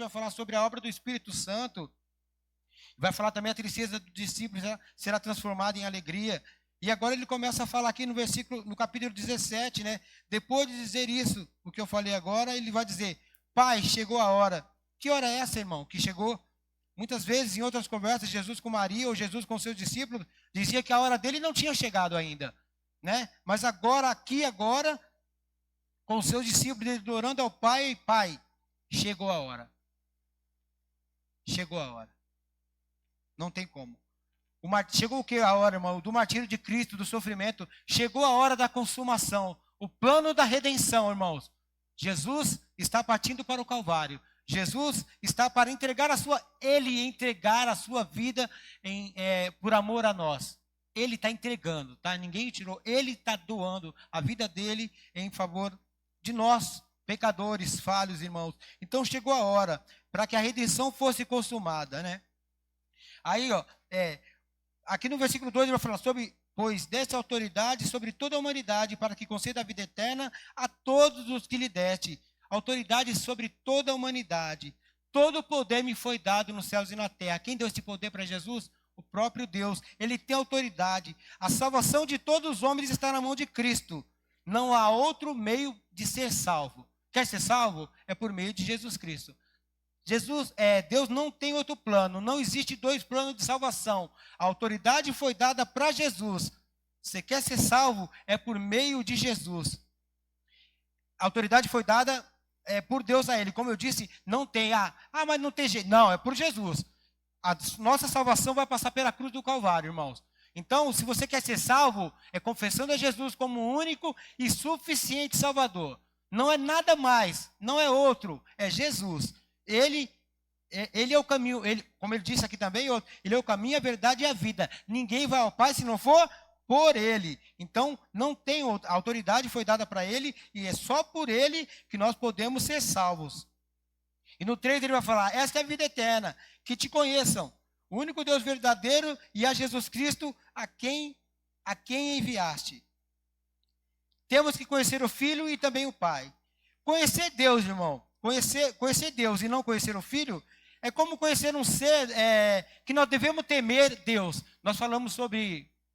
vai falar sobre a obra do Espírito Santo. Vai falar também a tristeza do discípulo será transformada em alegria. E agora ele começa a falar aqui no capítulo 17, né? Depois de dizer isso, o que eu falei agora, ele vai dizer: Pai, chegou a hora. Que hora é essa, irmão, que chegou? Muitas vezes, em outras conversas, Jesus com Maria ou Jesus com seus discípulos, dizia que a hora dele não tinha chegado ainda, né? Mas agora, com os seus discípulos, ele orando ao Pai: Pai, chegou a hora. Chegou a hora. Não tem como. Chegou o que a hora, irmão? Do martírio de Cristo, do sofrimento. Chegou a hora da consumação. O plano da redenção, irmãos. Jesus está partindo para o Calvário. Jesus está para entregar a sua vida por amor a nós. Ele está entregando, tá? Ninguém tirou. Ele está doando a vida dele em favor de nós, pecadores, falhos, irmãos. Então chegou a hora para que a redenção fosse consumada, né? Aí, aqui no versículo 2 ele vai falar sobre: pois deste autoridade sobre toda a humanidade, para que conceda a vida eterna a todos os que lhe deste. Autoridade sobre toda a humanidade. Todo o poder me foi dado nos céus e na terra. Quem deu esse poder para Jesus? O próprio Deus. Ele tem autoridade. A salvação de todos os homens está na mão de Cristo. Não há outro meio de ser salvo. Quer ser salvo? É por meio de Jesus Cristo. Deus não tem outro plano. Não existe dois planos de salvação. A autoridade foi dada para Jesus. Você quer ser salvo? É por meio de Jesus. A autoridade foi dada por Deus a ele. Como eu disse, não tem, mas não tem jeito. Não, é por Jesus. A nossa salvação vai passar pela cruz do Calvário, irmãos. Então, se você quer ser salvo, é confessando a Jesus como o único e suficiente Salvador. Não é nada mais, não é outro, é Jesus. Ele é o caminho, como ele disse aqui também, ele é o caminho, a verdade e a vida. Ninguém vai ao Pai se não for por ele. Então, não tem outra. A autoridade foi dada para ele e é só por ele que nós podemos ser salvos. E no 3 ele vai falar: esta é a vida eterna, que te conheçam, o único Deus verdadeiro, e a Jesus Cristo, a quem enviaste. Temos que conhecer o Filho e também o Pai. Conhecer Deus, irmão, conhecer Deus e não conhecer o Filho, é como conhecer um ser que nós devemos temer Deus. Nós falamos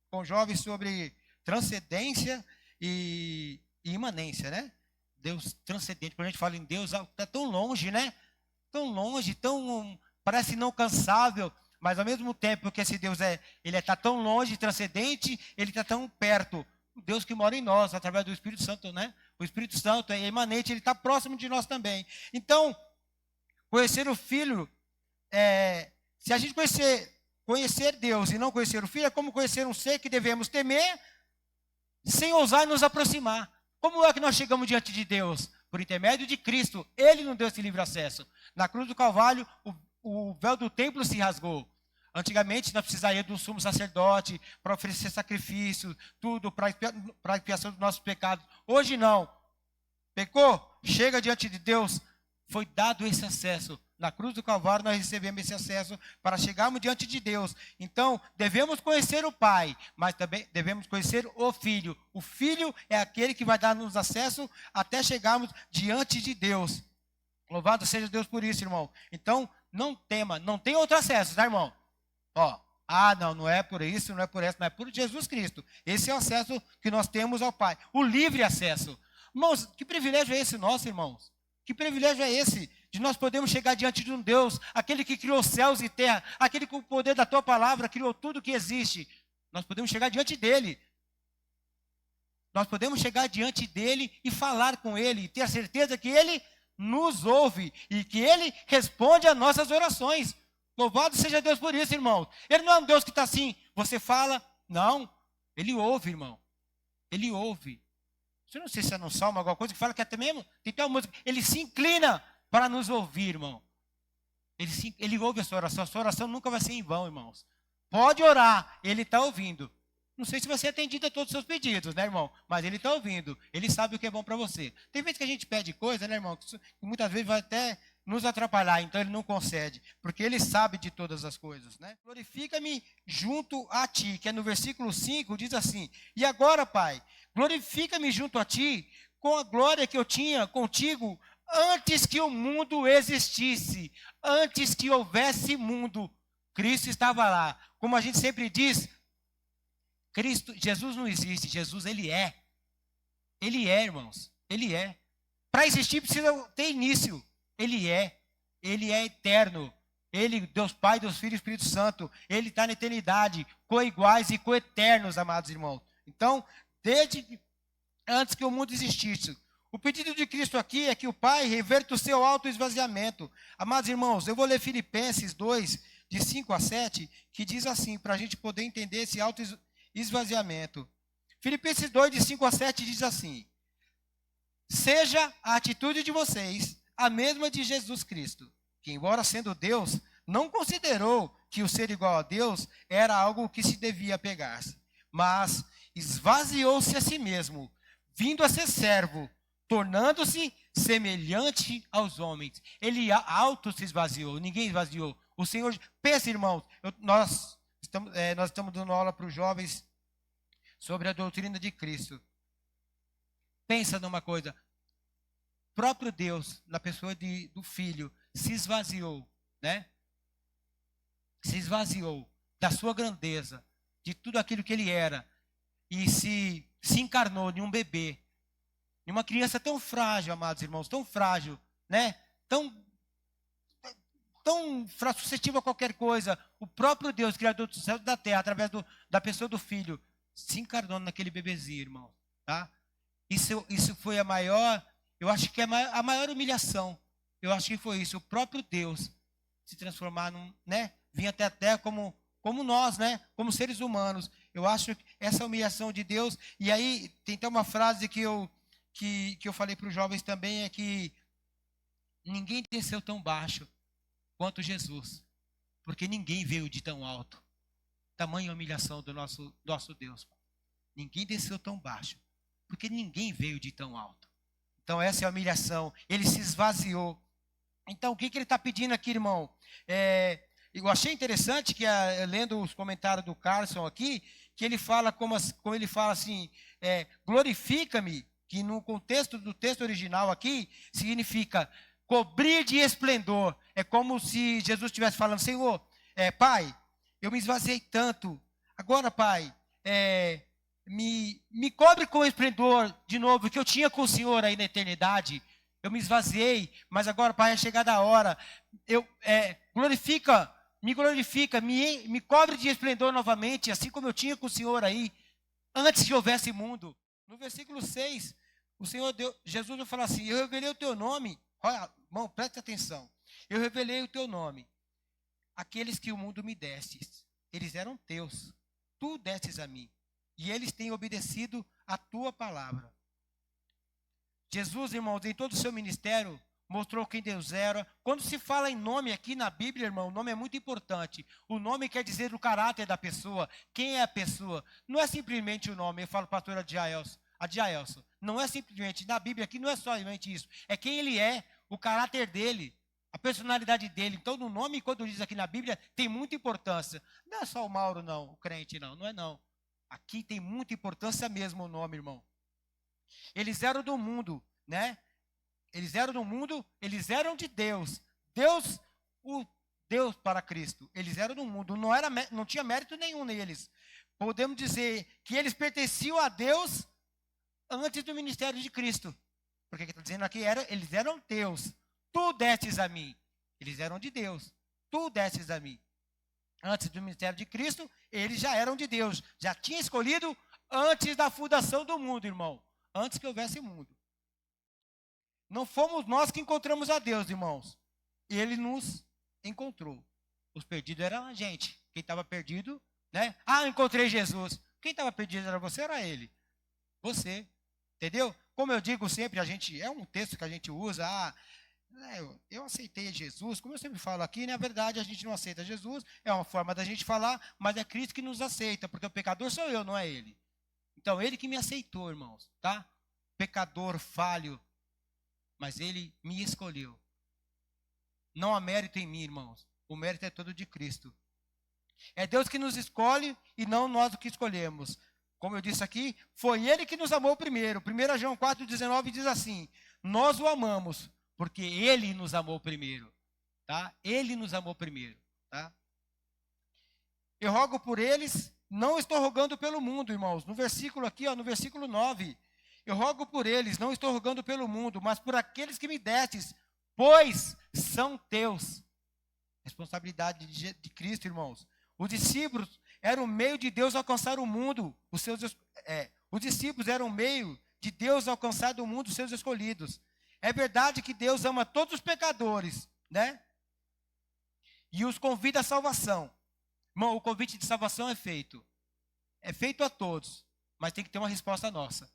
com jovens sobre transcendência e imanência, né? Deus transcendente. Quando a gente fala em Deus, está tão longe, né? Tão longe, parece inalcançável, mas ao mesmo tempo que esse Deus ele está tão longe, transcendente, ele está tão perto. O Deus que mora em nós, através do Espírito Santo, né? O Espírito Santo é imanente, ele está próximo de nós também. Conhecer o Filho, se a gente conhecer Deus e não conhecer o Filho, é como conhecer um ser que devemos temer, sem ousar nos aproximar. Como é que nós chegamos diante de Deus? Por intermédio de Cristo. Ele nos deu esse livre acesso. Na cruz do Calvário, o véu do templo se rasgou. Antigamente, nós precisaríamos de um sumo sacerdote para oferecer sacrifício, tudo para a expiação dos nossos pecados. Hoje não. Pecou? Chega diante de Deus. Foi dado esse acesso. Na cruz do Calvário nós recebemos esse acesso para chegarmos diante de Deus. Então, devemos conhecer o Pai, mas também devemos conhecer o Filho. O Filho é aquele que vai dar-nos acesso até chegarmos diante de Deus. Louvado seja Deus por isso, irmão. Então, não tema, não tem outro acesso, tá, irmão? Não é por isso, não é por essa, não é por Jesus Cristo. Esse é o acesso que nós temos ao Pai. O livre acesso. Irmãos, que privilégio é esse nosso, irmãos? Que privilégio é esse? De nós podermos chegar diante de um Deus, aquele que criou céus e terra, aquele que com o poder da tua palavra criou tudo que existe. Nós podemos chegar diante dele. Nós podemos chegar diante dele e falar com ele, e ter a certeza que ele nos ouve e que ele responde às nossas orações. Louvado seja Deus por isso, irmãos. Ele não é um Deus que está assim, você fala, não. Ele ouve, irmão. Ele ouve. Eu não sei se é no Salmo, alguma coisa que fala que até mesmo, tem até uma música, ele se inclina para nos ouvir, irmão. Ele ouve a sua oração nunca vai ser em vão, irmãos. Pode orar, ele está ouvindo. Não sei se vai ser atendido a todos os seus pedidos, né, irmão? Mas ele está ouvindo, ele sabe o que é bom para você. Tem vezes que a gente pede coisa, né, irmão, que muitas vezes vai até nos atrapalhar, então ele não concede, porque ele sabe de todas as coisas, né? Glorifica-me junto a ti, que é no versículo 5, diz assim: e agora, Pai, glorifica-me junto a ti, com a glória que eu tinha contigo Antes que o mundo existisse, antes que houvesse mundo, Cristo estava lá. Como a gente sempre diz, Jesus não existe, Jesus ele é. Ele é, irmãos, ele é. Para existir precisa ter início. Ele é eterno. Ele, Deus Pai, Deus Filho e Espírito Santo, ele está na eternidade, coiguais e coeternos, amados irmãos. Então, desde antes que o mundo existisse, o pedido de Cristo aqui é que o Pai reverta o seu autoesvaziamento. Amados irmãos, eu vou ler Filipenses 2, de 5 a 7, que diz assim, para a gente poder entender esse autoesvaziamento. Filipenses 2, de 5 a 7, diz assim: seja a atitude de vocês a mesma de Jesus Cristo, que, embora sendo Deus, não considerou que o ser igual a Deus era algo que se devia apegar-se, mas esvaziou-se a si mesmo, vindo a ser servo, tornando-se semelhante aos homens. Ele auto se esvaziou, ninguém esvaziou. O Senhor, pensa, irmãos, nós estamos dando aula para os jovens sobre a doutrina de Cristo. Pensa numa coisa, próprio Deus, na pessoa do Filho, se esvaziou, né? Se esvaziou da sua grandeza, de tudo aquilo que ele era, e se encarnou em um bebê, em uma criança tão frágil, amados irmãos, tão frágil, né? Tão suscetível a qualquer coisa. O próprio Deus, Criador do céu e da terra, através da pessoa do Filho, se encarnou naquele bebezinho, irmão, tá? Isso foi a maior, eu acho que é a maior humilhação. Eu acho que foi isso, o próprio Deus se transformar né? Vir até a terra como nós, né? Como seres humanos. Eu acho que essa humilhação de Deus, e aí tem até uma frase que eu falei para os jovens também, é que ninguém desceu tão baixo quanto Jesus, porque ninguém veio de tão alto. Tamanha humilhação do nosso Deus. Ninguém desceu tão baixo, porque ninguém veio de tão alto. Então essa é a humilhação, ele se esvaziou. Então o que ele está pedindo aqui, irmão? Eu achei interessante que, lendo os comentários do Carlson aqui, que ele fala como ele fala assim, glorifica-me, que no contexto do texto original aqui, significa cobrir de esplendor. É como se Jesus estivesse falando, Senhor, Pai, eu me esvaziei tanto, agora, Pai, me cobre com esplendor de novo, que eu tinha com o Senhor aí na eternidade. Eu me esvaziei, mas agora, Pai, é chegada a hora. Me glorifica, me cobre de esplendor novamente, assim como eu tinha com o Senhor aí, antes que houvesse mundo. No versículo 6, o Senhor Jesus vai falar assim, eu revelei o teu nome. Olha, irmão, preste atenção. Eu revelei o teu nome. Aqueles que o mundo me destes, eles eram teus. Tu destes a mim. E eles têm obedecido a tua palavra. Jesus, irmãos, em todo o seu ministério, mostrou quem Deus era. Quando se fala em nome aqui na Bíblia, irmão, o nome é muito importante. O nome quer dizer o caráter da pessoa. Quem é a pessoa? Não é simplesmente o nome. Eu falo pastor Adiaelson. Não é simplesmente, na Bíblia aqui não é somente isso. É quem ele é, o caráter dele, a personalidade dele. Então, no nome, quando diz aqui na Bíblia, tem muita importância. Não é só o Mauro, não, o crente, não é não. Aqui tem muita importância mesmo o nome, irmão. Eles eram do mundo, né? Eles eram do mundo, eles eram de Deus. Deus para Cristo. Eles eram do mundo, não tinha mérito nenhum neles. Podemos dizer que eles pertenciam a Deus antes do ministério de Cristo. Porque está dizendo aqui, eles eram teus. Tu destes a mim. Eles eram de Deus. Tu destes a mim. Antes do ministério de Cristo, eles já eram de Deus. Já tinha escolhido antes da fundação do mundo, irmão. Antes que houvesse mundo. Não fomos nós que encontramos a Deus, irmãos. Ele nos encontrou. Os perdidos eram a gente. Quem estava perdido, né? Encontrei Jesus. Quem estava perdido era você, era ele. Você. Entendeu? Como eu digo sempre, é um texto que a gente usa, eu aceitei Jesus, como eu sempre falo aqui, na verdade a gente não aceita Jesus, é uma forma da gente falar, mas é Cristo que nos aceita, porque o pecador sou eu, não é ele. Então, ele que me aceitou, irmãos, tá? Pecador, falho, mas ele me escolheu. Não há mérito em mim, irmãos, o mérito é todo de Cristo. É Deus que nos escolhe e não nós o que escolhemos. Como eu disse aqui, foi ele que nos amou primeiro. 1 João 4,19 diz assim, nós o amamos, porque Ele nos amou primeiro, tá? Ele nos amou primeiro, tá? Eu rogo por eles, não estou rogando pelo mundo, irmãos. No versículo aqui, ó, no versículo 9, eu rogo por eles, não estou rogando pelo mundo, mas por aqueles que me destes, pois são teus. Responsabilidade de Cristo, irmãos. Os discípulos eram o meio de Deus alcançar o mundo, os discípulos eram o meio de Deus alcançar do mundo os seus escolhidos. É verdade que Deus ama todos os pecadores, né? E os convida à salvação. Irmão, o convite de salvação é feito a todos, mas tem que ter uma resposta nossa.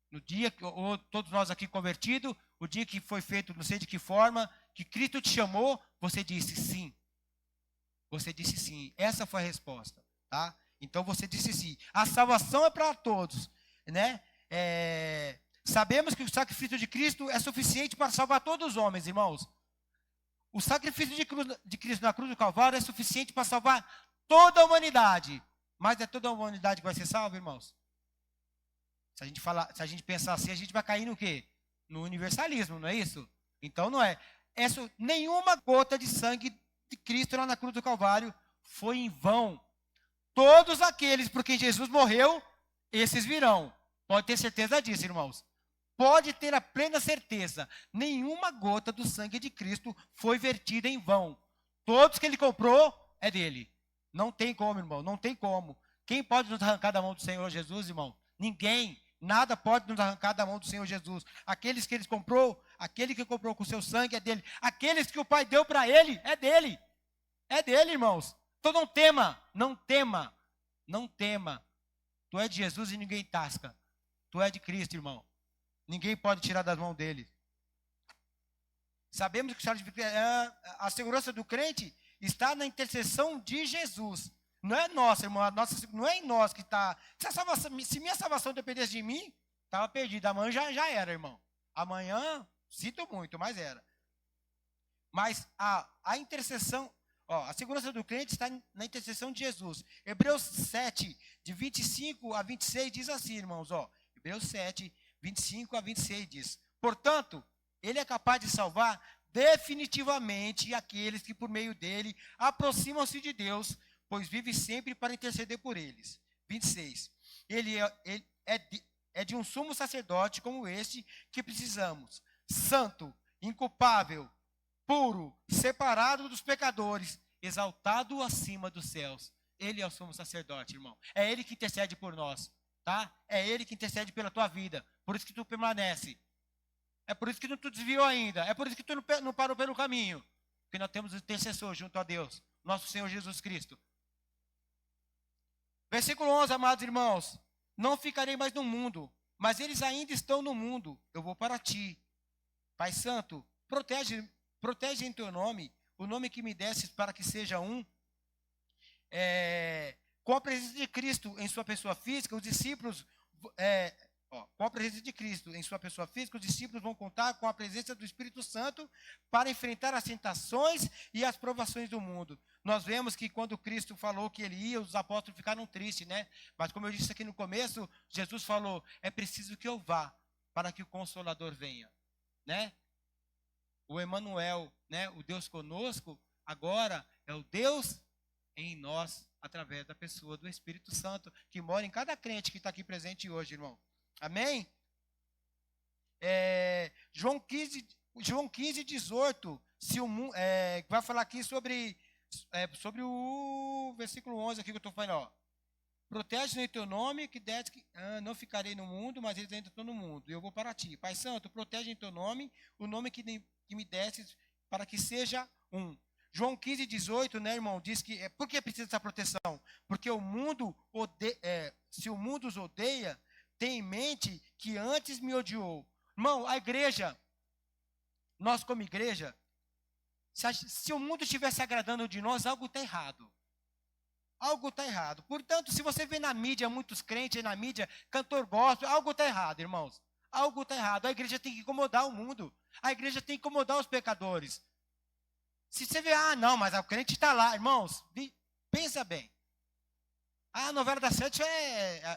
No dia que, ou todos nós aqui convertidos, o dia que foi feito, não sei de que forma, que Cristo te chamou, você disse sim. Você disse sim. Essa foi a resposta, tá? Então você disse sim. A salvação é para todos, né? Sabemos que o sacrifício de Cristo é suficiente para salvar todos os homens, irmãos. O sacrifício de Cristo na cruz do Calvário é suficiente para salvar toda a humanidade. Mas é toda a humanidade que vai ser salva, irmãos? Se a gente pensar assim, a gente vai cair no quê? No universalismo, não é isso? Então não é. Nenhuma gota de sangue de Cristo lá na cruz do Calvário foi em vão. Todos aqueles por quem Jesus morreu, esses virão. Pode ter certeza disso, irmãos. Pode ter a plena certeza. Nenhuma gota do sangue de Cristo foi vertida em vão. Todos que ele comprou é dele. Não tem como, irmão. Não tem como. Quem pode nos arrancar da mão do Senhor Jesus, irmão? Ninguém. Nada pode nos arrancar da mão do Senhor Jesus. Aqueles que ele comprou, aquele que comprou com seu sangue é dele. Aqueles que o Pai deu para ele, é dele. É dele, irmãos. Então não tema, não tema, não tema. Tu é de Jesus e ninguém tasca. Tu é de Cristo, irmão. Ninguém pode tirar das mãos dele. Sabemos que a segurança do crente está na intercessão de Jesus. Não é nossa, irmão. Não é em nós que está. Se minha salvação dependesse de mim, estava perdido. Amanhã já era, irmão. Amanhã, sinto muito, mas era. Mas a intercessão, a segurança do crente está na intercessão de Jesus. Hebreus 7, de 25 a 26, diz assim, irmãos. Hebreus 7, 25 a 26 diz: portanto, ele é capaz de salvar definitivamente aqueles que por meio dele aproximam-se de Deus, pois vive sempre para interceder por eles. 26. Ele é de um sumo sacerdote como este que precisamos, santo, inculpável, puro, separado dos pecadores, exaltado acima dos céus. Ele é o sumo sacerdote, irmão. É ele que intercede por nós, tá? É ele que intercede pela tua vida. Por isso que tu permanece. É por isso que tu desviou ainda. É por isso que tu não parou pelo caminho. Porque nós temos um intercessor junto a Deus, nosso Senhor Jesus Cristo. Versículo 11, amados irmãos. Não ficarei mais no mundo, mas eles ainda estão no mundo. Eu vou para ti. Pai Santo, protege em teu nome, o nome que me desses para que seja um. Com a presença de Cristo em sua pessoa física, os discípulos... com a presença de Cristo em sua pessoa física, os discípulos vão contar com a presença do Espírito Santo para enfrentar as tentações e as provações do mundo. Nós vemos que quando Cristo falou que ele ia, os apóstolos ficaram tristes, né? Mas como eu disse aqui no começo, Jesus falou, é preciso que eu vá para que o Consolador venha, né? O Emmanuel, né? O Deus conosco, agora é o Deus em nós, através da pessoa do Espírito Santo, que mora em cada crente que está aqui presente hoje, irmão. Amém? João 15, 18, vai falar aqui sobre o versículo 11 aqui que eu estou falando, protege em teu nome, que não ficarei no mundo, mas eles ainda estão no mundo, e eu vou para ti. Pai Santo, protege em teu nome, o nome que me desses, para que seja um. João 15, 18, né, irmão, diz que, por que precisa dessa proteção? Porque o mundo, se o mundo os odeia, tem em mente que antes me odiou. Irmão, a igreja, nós como igreja, se o mundo estivesse agradando de nós, algo está errado. Algo está errado. Portanto, se você vê na mídia, muitos crentes na mídia, cantor gospel, algo está errado, irmãos. Algo está errado. A igreja tem que incomodar o mundo. A igreja tem que incomodar os pecadores. Se você vê, não, mas o crente está lá. Irmãos, pensa bem. A novela da Sete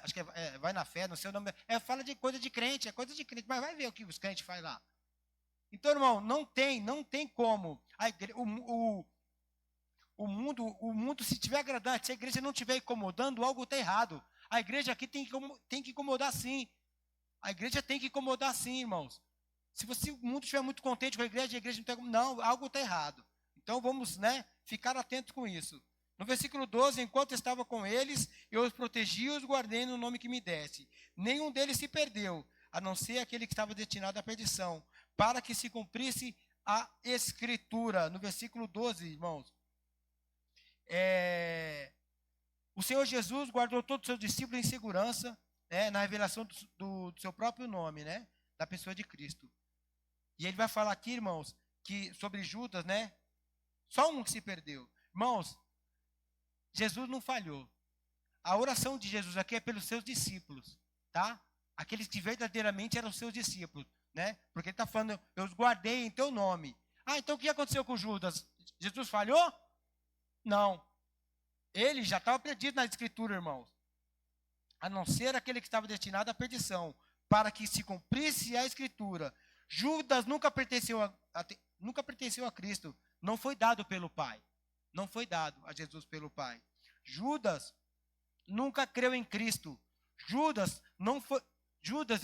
acho que vai na fé, não sei o nome. Fala de coisa de crente, é coisa de crente. Mas vai ver o que os crentes fazem lá. Então, irmão, não tem como. O mundo, se estiver agradando, se a igreja não estiver incomodando, algo está errado. A igreja aqui tem que incomodar sim. A igreja tem que incomodar sim, irmãos. Se o mundo estiver muito contente com a igreja não tem como. Não, algo está errado. Então vamos, né, ficar atentos com isso. No versículo 12, enquanto estava com eles, eu os protegi e os guardei no nome que me desse. Nenhum deles se perdeu, a não ser aquele que estava destinado à perdição, para que se cumprisse a Escritura. No versículo 12, irmãos. O Senhor Jesus guardou todos os seus discípulos em segurança, né, na revelação do seu próprio nome, né, da pessoa de Cristo. E ele vai falar aqui, irmãos, que sobre Judas, né, só um que se perdeu. Irmãos, Jesus não falhou. A oração de Jesus aqui é pelos seus discípulos, tá? Aqueles que verdadeiramente eram seus discípulos, né? Porque ele está falando, eu os guardei em teu nome. Ah, então o que aconteceu com Judas? Jesus falhou? Não. Ele já estava perdido na Escritura, irmãos. A não ser aquele que estava destinado à perdição, para que se cumprisse a Escritura. Judas nunca pertenceu a Cristo. Não foi dado pelo Pai. Não foi dado a Jesus pelo Pai. Judas nunca creu em Cristo. Judas,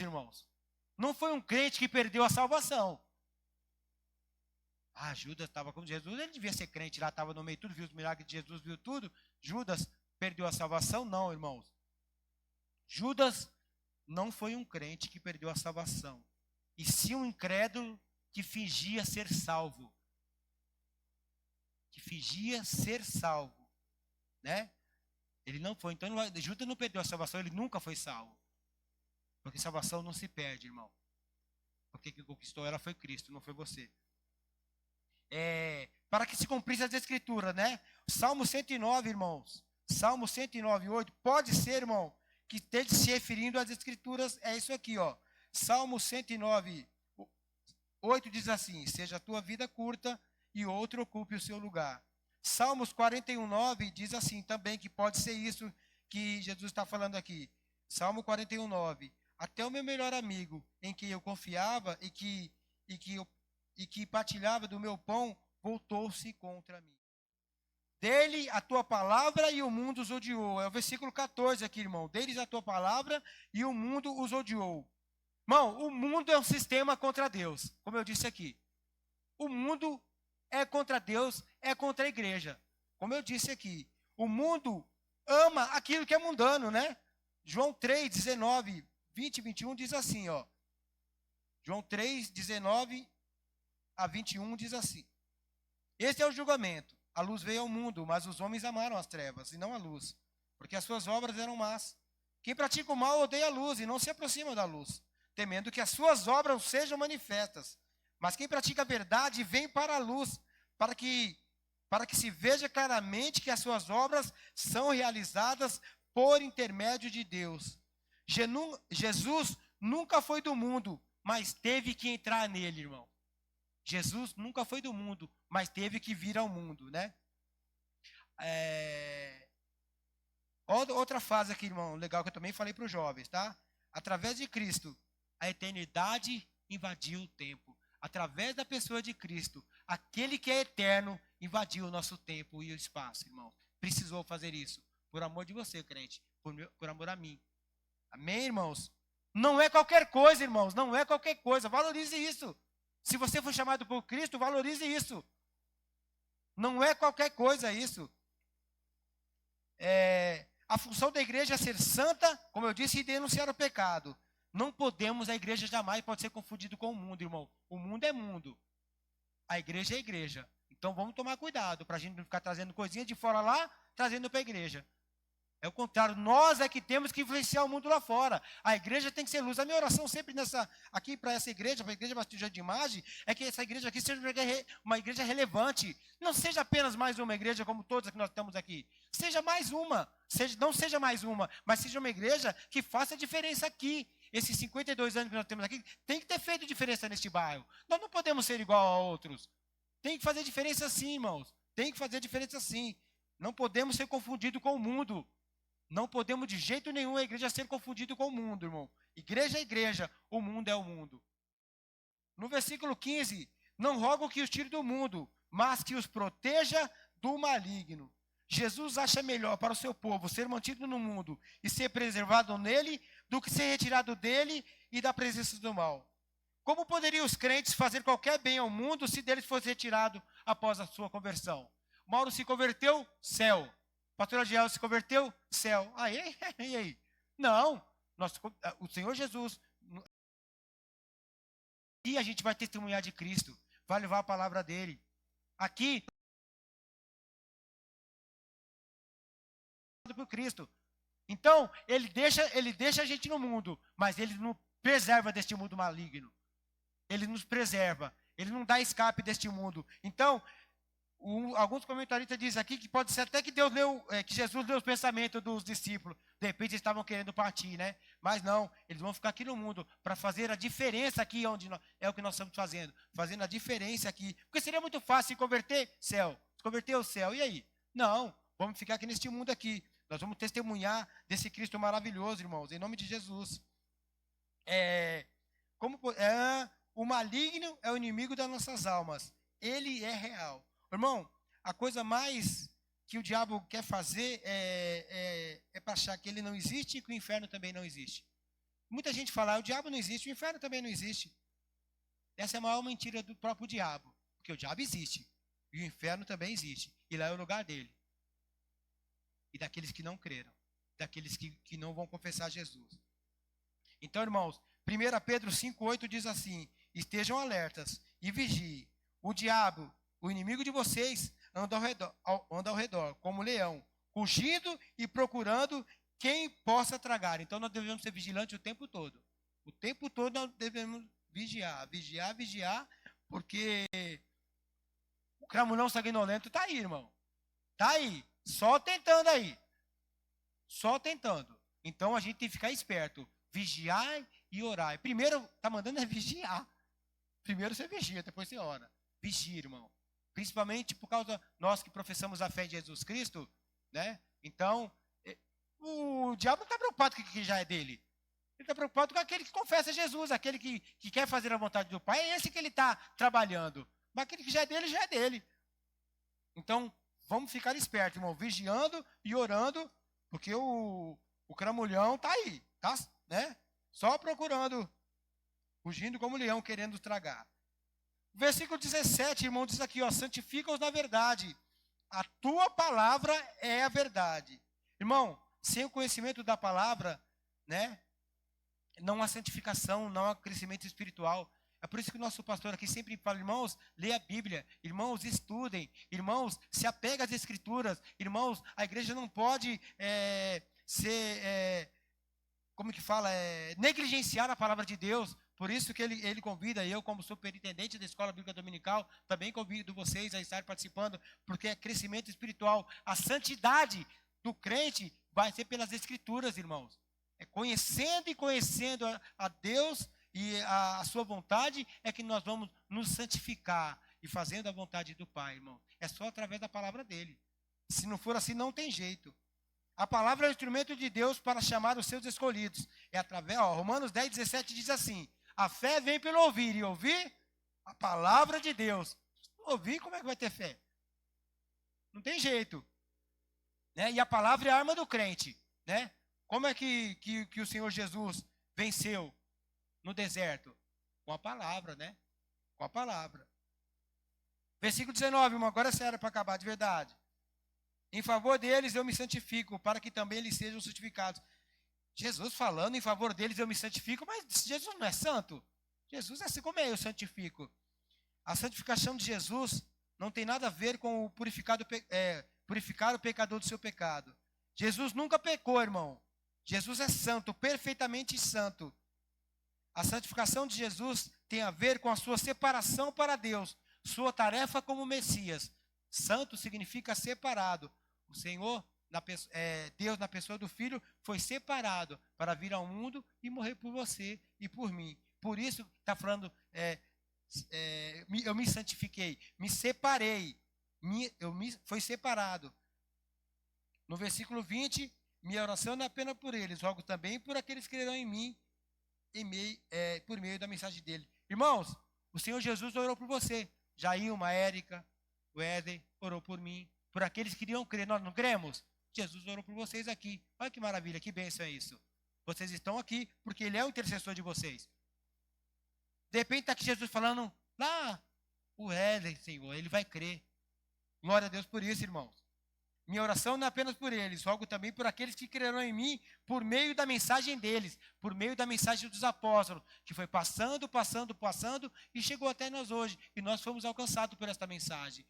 irmãos, não foi um crente que perdeu a salvação. Ah, Judas estava com Jesus, ele devia ser crente lá, estava no meio de tudo, viu os milagres de Jesus, viu tudo. Judas perdeu a salvação? Não, irmãos. Judas não foi um crente que perdeu a salvação, e sim um incrédulo que fingia ser salvo. Que fingia ser salvo, né? Ele não foi. Então, Judas não perdeu a salvação, ele nunca foi salvo. Porque salvação não se perde, irmão. Porque quem conquistou ela foi Cristo, não foi você. Para que se cumprisse as Escrituras, né? Salmo 109, irmãos. Salmo 109, 8. Pode ser, irmão, que esteja se referindo às Escrituras. É isso aqui, ó. Salmo 109, 8 diz assim: seja a tua vida curta e outro ocupe o seu lugar. Salmos 41, 9 diz assim também, que pode ser isso que Jesus está falando aqui. Salmo 41, 9. Até o meu melhor amigo, em quem eu confiava e que partilhava do meu pão, voltou-se contra mim. Dele a tua palavra e o mundo os odiou. É o versículo 14 aqui, irmão. Deles a tua palavra e o mundo os odiou. Irmão, o mundo é um sistema contra Deus, como eu disse aqui. O mundo é contra Deus, é contra a igreja. Como eu disse aqui, o mundo ama aquilo que é mundano, né? João 3, 19, 20 e 21 diz assim, ó. João 3, 19 a 21 diz assim: este é o julgamento. A luz veio ao mundo, mas os homens amaram as trevas e não a luz, porque as suas obras eram más. Quem pratica o mal odeia a luz e não se aproxima da luz, temendo que as suas obras sejam manifestas. Mas quem pratica a verdade vem para a luz, para que se veja claramente que as suas obras são realizadas por intermédio de Deus. Jesus nunca foi do mundo, mas teve que entrar nele, irmão. Jesus nunca foi do mundo, mas teve que vir ao mundo, né? Outra fase aqui, irmão, legal, que eu também falei para os jovens, tá? Através de Cristo, a eternidade invadiu o tempo. Através da pessoa de Cristo, aquele que é eterno invadiu o nosso tempo e o espaço, irmão. Precisou fazer isso. Por amor de você, crente. Por amor a mim. Amém, irmãos? Não é qualquer coisa, irmãos. Não é qualquer coisa. Valorize isso. Se você for chamado por Cristo, valorize isso. Não é qualquer coisa isso. A função da igreja é ser santa, como eu disse, e denunciar o pecado. Não podemos, a igreja jamais pode ser confundida com o mundo, irmão. O mundo é mundo. A igreja é igreja. Então vamos tomar cuidado para a gente não ficar trazendo coisinhas de fora lá, trazendo para a igreja. É o contrário, nós é que temos que influenciar o mundo lá fora. A igreja tem que ser luz. A minha oração sempre aqui para essa igreja, para a igreja Batista de Imagem, é que essa igreja aqui seja uma igreja relevante. Não seja apenas mais uma igreja como todas que nós estamos aqui. Seja mais uma. Não seja mais uma, mas seja uma igreja que faça diferença aqui. Esses 52 anos que nós temos aqui, tem que ter feito diferença neste bairro. Nós não podemos ser igual a outros. Tem que fazer diferença sim, irmãos. Tem que fazer diferença sim. Não podemos ser confundidos com o mundo. Não podemos de jeito nenhum a igreja ser confundida com o mundo, irmão. Igreja é igreja, o mundo é o mundo. No versículo 15, não rogo que os tire do mundo, mas que os proteja do maligno. Jesus acha melhor para o seu povo ser mantido no mundo e ser preservado nele, do que ser retirado dele e da presença do mal. Como poderiam os crentes fazer qualquer bem ao mundo se deles fosse retirado após a sua conversão? Mauro se converteu, céu. Pastor Adiel se converteu, céu. Aí, e aí? Não, o Senhor Jesus, e a gente vai testemunhar de Cristo, vai levar a palavra dele. Aqui, por Cristo. Então, ele deixa a gente no mundo, mas ele nos preserva deste mundo maligno. Ele nos preserva, ele não dá escape deste mundo. Então, alguns comentaristas dizem aqui que pode ser até que que Jesus leu os pensamentos dos discípulos. De repente eles estavam querendo partir, né? Mas não, eles vão ficar aqui no mundo para fazer a diferença aqui onde é o que nós estamos fazendo a diferença aqui. Porque seria muito fácil se converter, céu. Se converter o céu, e aí? Não, vamos ficar aqui neste mundo aqui. Nós vamos testemunhar desse Cristo maravilhoso, irmãos, em nome de Jesus. O maligno é o inimigo das nossas almas. Ele é real. Irmão, a coisa mais que o diabo quer fazer é para achar que ele não existe e que o inferno também não existe. Muita gente fala, o diabo não existe, o inferno também não existe. Essa é a maior mentira do próprio diabo. Porque o diabo existe e o inferno também existe. E lá é o lugar dele. E daqueles que não creram. Daqueles que não vão confessar Jesus. Então, irmãos, 1 Pedro 5,8 diz assim: estejam alertas e vigiem. O diabo, o inimigo de vocês, anda ao redor, como leão, rugindo e procurando quem possa tragar. Então nós devemos ser vigilantes o tempo todo. O tempo todo nós devemos vigiar, porque o cramulhão sanguinolento está aí, irmão. Está aí, só tentando aí. Só tentando. Então a gente tem que ficar esperto, vigiar e orar. Primeiro, está mandando é vigiar. Primeiro você vigia, depois você ora. Vigia, irmão. Principalmente por causa nós que professamos a fé em Jesus Cristo, né? Então, o diabo não está preocupado com o que já é dele. Ele está preocupado com aquele que confessa Jesus, aquele que quer fazer a vontade do Pai. É esse que ele está trabalhando. Mas aquele que já é dele, já é dele. Então, vamos ficar espertos, irmão. Vigiando e orando, porque o cramulhão está aí, tá? Né? Só procurando, fugindo como leão, querendo tragar. Versículo 17, irmão, diz aqui, ó, santifica-os na verdade. A tua palavra é a verdade. Irmão, sem o conhecimento da palavra, né, não há santificação, não há crescimento espiritual. É por isso que o nosso pastor aqui sempre fala, irmãos, leia a Bíblia, irmãos, estudem, irmãos, se apeguem às Escrituras, irmãos, a igreja não pode negligenciar a palavra de Deus. Por isso que ele convida eu, como superintendente da Escola Bíblica Dominical, também convido vocês a estar participando, porque é crescimento espiritual. A santidade do crente vai ser pelas Escrituras, irmãos. É conhecendo e conhecendo a Deus e a sua vontade, é que nós vamos nos santificar e fazendo a vontade do Pai, irmão. É só através da palavra dele. Se não for assim, não tem jeito. A palavra é o instrumento de Deus para chamar os seus escolhidos. É através, Romanos 10,17 diz assim: a fé vem pelo ouvir, e ouvir a palavra de Deus. Ouvir, como é que vai ter fé? Não tem jeito. Né? E a palavra é a arma do crente. Né? Como é que o Senhor Jesus venceu no deserto? Com a palavra, né? Com a palavra. Versículo 19, irmão, agora é sério para acabar de verdade. Em favor deles eu me santifico, para que também eles sejam santificados. Jesus falando, em favor deles eu me santifico, mas Jesus não é santo. Jesus é assim, como é eu santifico? A santificação de Jesus não tem nada a ver com o purificar o pecador do seu pecado. Jesus nunca pecou, irmão. Jesus é santo, perfeitamente santo. A santificação de Jesus tem a ver com a sua separação para Deus, sua tarefa como Messias. Santo significa separado. O Senhor, Deus na pessoa do Filho, foi separado para vir ao mundo e morrer por você e por mim. Por isso está falando, eu me santifiquei, me separei, foi separado. No versículo 20, minha oração não é apenas por eles, rogo também por aqueles que crerão em mim, por meio da mensagem dele. Irmãos, O Senhor Jesus orou por você. Jailma, Érica, o Éder orou por mim, por aqueles que queriam crer. Nós não cremos? Jesus orou por vocês aqui. Olha que maravilha, que bênção é isso. Vocês estão aqui porque Ele é o intercessor de vocês. De repente está aqui Jesus falando, lá, o Éder, Senhor, ele vai crer. Glória a Deus por isso, irmãos. Minha oração não é apenas por eles, rogo também por aqueles que crerão em mim por meio da mensagem deles, por meio da mensagem dos apóstolos, que foi passando e chegou até nós hoje. E nós fomos alcançados por esta mensagem.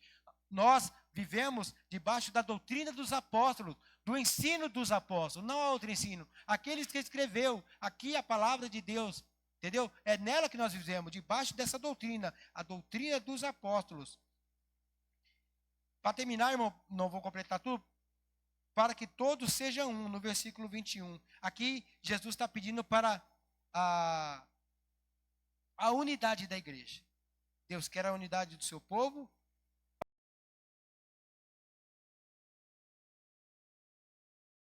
Nós vivemos debaixo da doutrina dos apóstolos, do ensino dos apóstolos, não há outro ensino. Aqueles que escreveu, aqui a palavra de Deus, entendeu? É nela que nós vivemos, debaixo dessa doutrina, a doutrina dos apóstolos. Para terminar, irmão, não vou completar tudo, para que todos sejam um, no versículo 21. Aqui, Jesus está pedindo para a unidade da igreja. Deus quer a unidade do seu povo.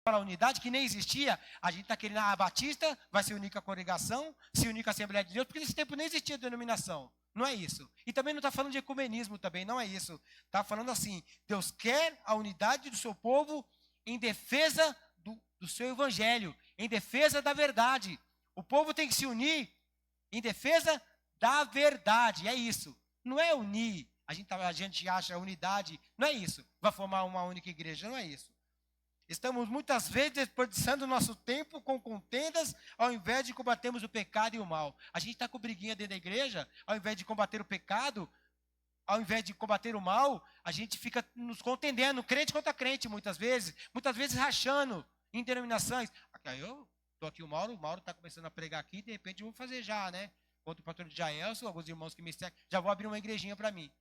Para a unidade que nem existia, a gente está querendo, a Batista vai se unir com a congregação, se unir com a Assembleia de Deus, porque nesse tempo nem existia denominação. Não é isso. E também não está falando de ecumenismo também, não é isso. Está falando assim, Deus quer a unidade do seu povo em defesa do seu evangelho, em defesa da verdade. O povo tem que se unir em defesa da verdade, é isso. Não é unir, a gente acha unidade, não é isso. Vai formar uma única igreja, não é isso. Estamos muitas vezes desperdiçando nosso tempo com contendas, ao invés de combatermos o pecado e o mal. A gente está com briguinha dentro da igreja, ao invés de combater o pecado, ao invés de combater o mal, a gente fica nos contendendo, crente contra crente, muitas vezes rachando em denominações. Aqui, eu estou aqui, o Mauro está começando a pregar aqui, de repente eu vou fazer já, né? Contra o pastor de Jaelson, alguns irmãos que me seguem, já vou abrir uma igrejinha para mim,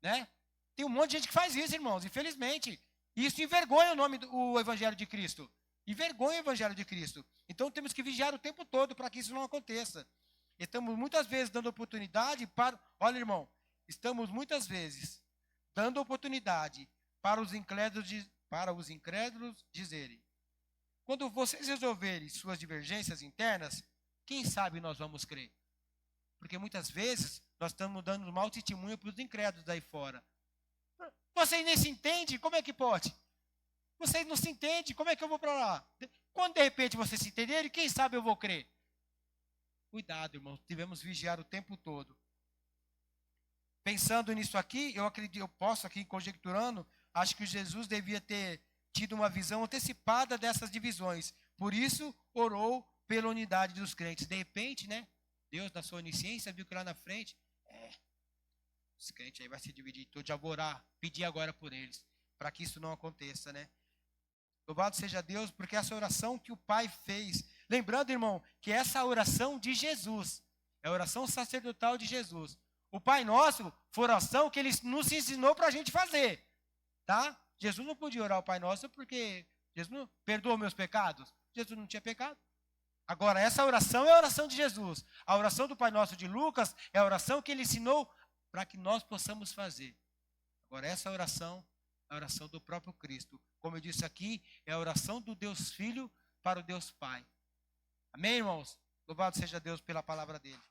né? Tem um monte de gente que faz isso, irmãos, infelizmente. E isso envergonha o Evangelho de Cristo. Envergonha o Evangelho de Cristo. Então temos que vigiar o tempo todo para que isso não aconteça. Estamos muitas vezes dando oportunidade para... Olha, irmão, estamos muitas vezes dando oportunidade para os incrédulos dizerem: quando vocês resolverem suas divergências internas, quem sabe nós vamos crer? Porque muitas vezes nós estamos dando mau testemunho para os incrédulos daí fora. Vocês nem se entendem, como é que pode? Vocês não se entendem, como é que eu vou para lá? Quando de repente vocês se entenderem, quem sabe eu vou crer? Cuidado, irmãos, devemos vigiar o tempo todo. Pensando nisso aqui, eu posso aqui conjecturando, acho que Jesus devia ter tido uma visão antecipada dessas divisões. Por isso, orou pela unidade dos crentes. De repente, né, Deus, na sua onisciência, viu que lá na frente, os crentes aí vai se dividir todo, já vou orar, pedir agora por eles, para que isso não aconteça, né? Louvado seja Deus, porque essa oração que o Pai fez, lembrando, irmão, que essa oração de Jesus, é a oração sacerdotal de Jesus. O Pai Nosso foi a oração que Ele nos ensinou para a gente fazer, tá? Jesus não podia orar o Pai Nosso porque Jesus não perdoou meus pecados. Jesus não tinha pecado. Agora, essa oração é a oração de Jesus. A oração do Pai Nosso de Lucas é a oração que Ele ensinou para que nós possamos fazer. Agora, essa oração é a oração do próprio Cristo. Como eu disse aqui, é a oração do Deus Filho para o Deus Pai. Amém, irmãos? Louvado seja Deus pela palavra dele.